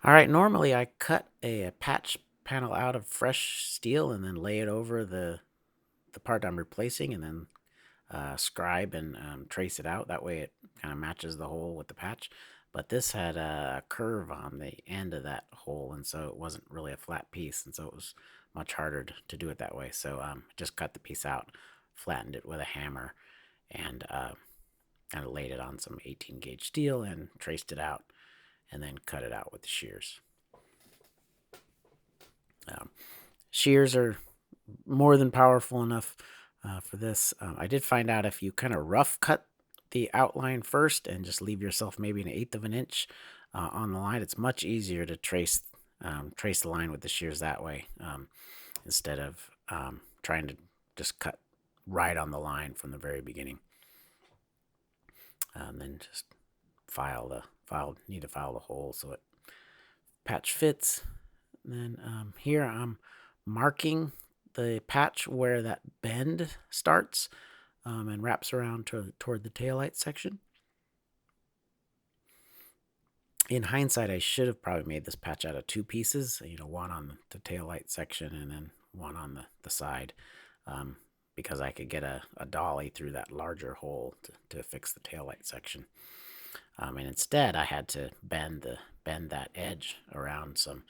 All right, normally I cut a patch panel out of fresh steel and then lay it over the part I'm replacing, and then scribe and trace it out. That way it kind of matches the hole with the patch. But this had a curve on the end of that hole, and so it wasn't really a flat piece, and so it was much harder to do it that way. So just cut the piece out, flattened it with a hammer, and kind of laid it on some 18 gauge steel and traced it out, and then cut it out with the shears. Um, Shears are more than powerful enough for this. I did find out if you kind of rough cut the outline first and just leave yourself maybe an eighth of an inch on the line, it's much easier to trace the line with the shears that way, instead of trying to just cut right on the line from the very beginning. Then just need to file the hole so it patch fits. And then here I'm marking the patch where that bend starts, and wraps around toward the taillight section. In hindsight, I should have probably made this patch out of two pieces, one on the taillight section and then one on the side, because I could get a dolly through that larger hole to fix the taillight section. And instead, I had to bend that edge around some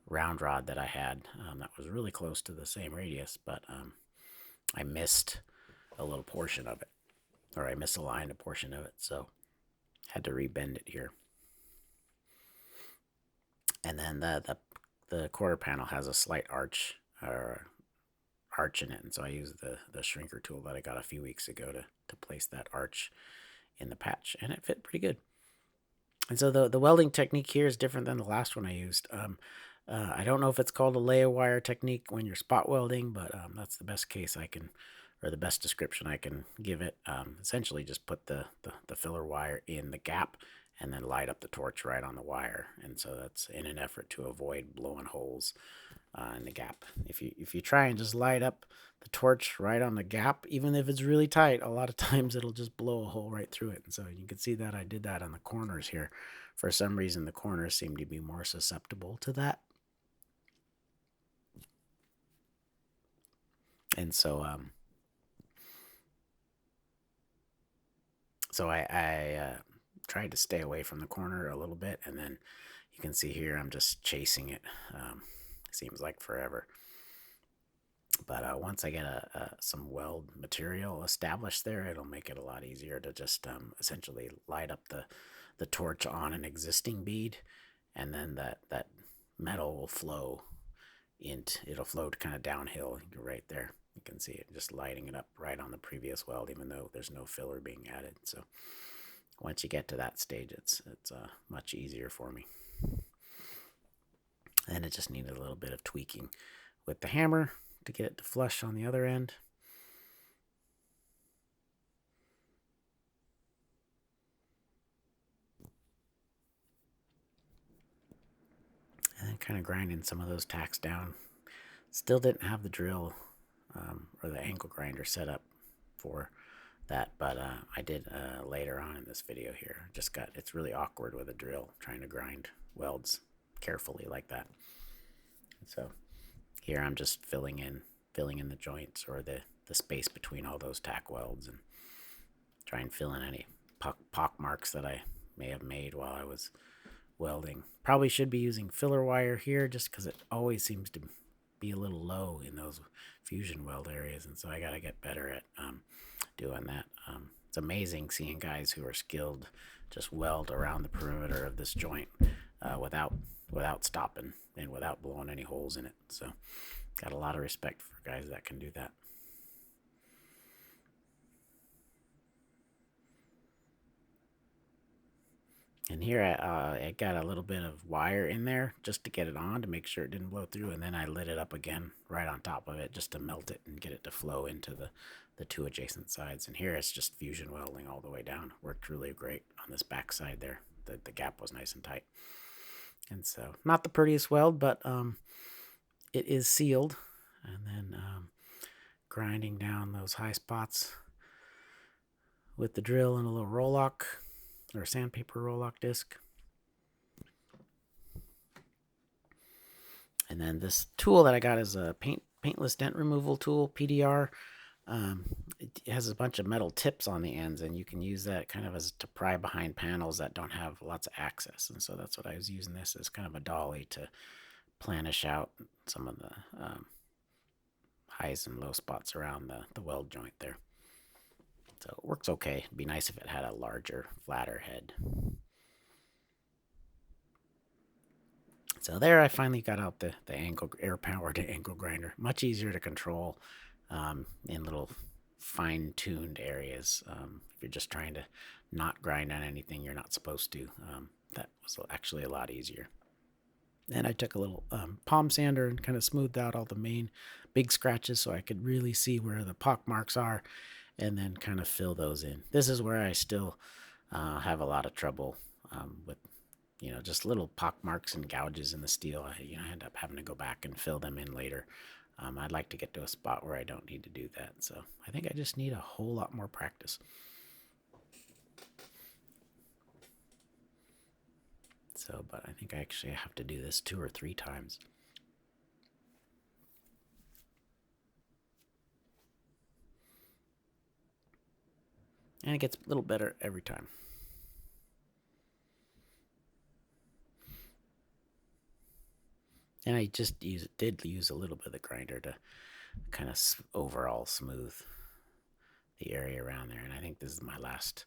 round rod that I had, that was really close to the same radius, but I missed a little portion of it, or I misaligned a portion of it, so had to rebend it here. And then the quarter panel has a slight arch in it, and so I used the shrinker tool that I got a few weeks ago to place that arch in the patch, and it fit pretty good. And so the welding technique here is different than the last one I used. I don't know if it's called a layer wire technique when you're spot welding, but that's the best case I can, or the best description I can give it. Essentially, just put the filler wire in the gap and then light up the torch right on the wire. And so that's in an effort to avoid blowing holes in the gap. If you try and just light up the torch right on the gap, even if it's really tight, a lot of times it'll just blow a hole right through it. And so you can see that I did that on the corners here. For some reason, the corners seem to be more susceptible to that. And so I tried to stay away from the corner a little bit, and then you can see here I'm just chasing it. Seems like forever. But once I get some weld material established there, it'll make it a lot easier to just essentially light up the torch on an existing bead, and then that metal will flow it'll flow kind of downhill right there. You can see it just lighting it up right on the previous weld, even though there's no filler being added. So once you get to that stage, it's much easier for me. And it just needed a little bit of tweaking with the hammer to get it to flush on the other end. And then kind of grinding some of those tacks down. Still didn't have the drill or the angle grinder set up for that, but I did later on in this video here. It's really awkward with a drill trying to grind welds carefully like that. So here I'm just filling in the joints or the space between all those tack welds, and try and fill in any pock marks that I may have made while I was welding. Probably should be using filler wire here just because it always seems to be a little low in those fusion weld areas, and so I got to get better at doing that. It's amazing seeing guys who are skilled just weld around the perimeter of this joint without stopping and without blowing any holes in it. So got a lot of respect for guys that can do that. And here I got a little bit of wire in there just to get it on to make sure it didn't blow through, and then I lit it up again right on top of it just to melt it and get it to flow into the two adjacent sides. And here it's just fusion welding all the way down. Worked really great on this back side there. The gap was nice and tight. And so not the prettiest weld, but it is sealed. And then grinding down those high spots with the drill and a little roll lock or sandpaper roll lock disc. And then this tool that I got is a paintless dent removal tool, PDR. It has a bunch of metal tips on the ends, and you can use that kind of as to pry behind panels that don't have lots of access. And so that's what I was using this as, kind of a dolly to planish out some of the highs and low spots around the weld joint there. So it works okay. It'd be nice if it had a larger, flatter head. So there I finally got out the air-powered angle grinder. Much easier to control in little fine-tuned areas. If you're just trying to not grind on anything you're not supposed to, that was actually a lot easier. And I took a little palm sander and kind of smoothed out all the main big scratches so I could really see where the pock marks are, and then kind of fill those in. This is where I still have a lot of trouble with, just little pock marks and gouges in the steel. I end up having to go back and fill them in later. I'd like to get to a spot where I don't need to do that. So I think I just need a whole lot more practice. So, but I think I actually have to do this 2 or 3 times. And it gets a little better every time. And I just did use a little bit of the grinder to kind of overall smooth the area around there. And I think this is my last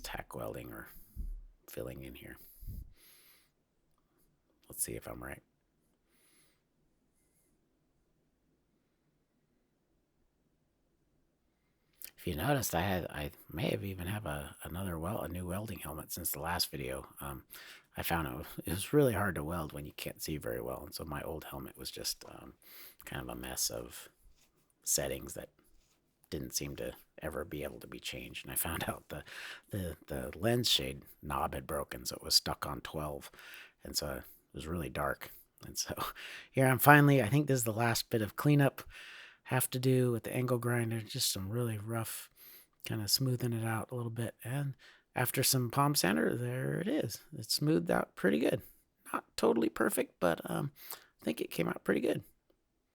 tack welding or filling in here. Let's see if I'm right. If you noticed, I may have even have a new welding helmet since the last video. I found it was really hard to weld when you can't see very well, and so my old helmet was just kind of a mess of settings that didn't seem to ever be able to be changed. And I found out the lens shade knob had broken, so it was stuck on 12, and so it was really dark. And so here I'm finally, I think this is the last bit of cleanup have to do with the angle grinder, just some really rough kind of smoothing it out a little bit. And after some palm sander, there it is. It's smoothed out pretty good. Not totally perfect, but I think it came out pretty good.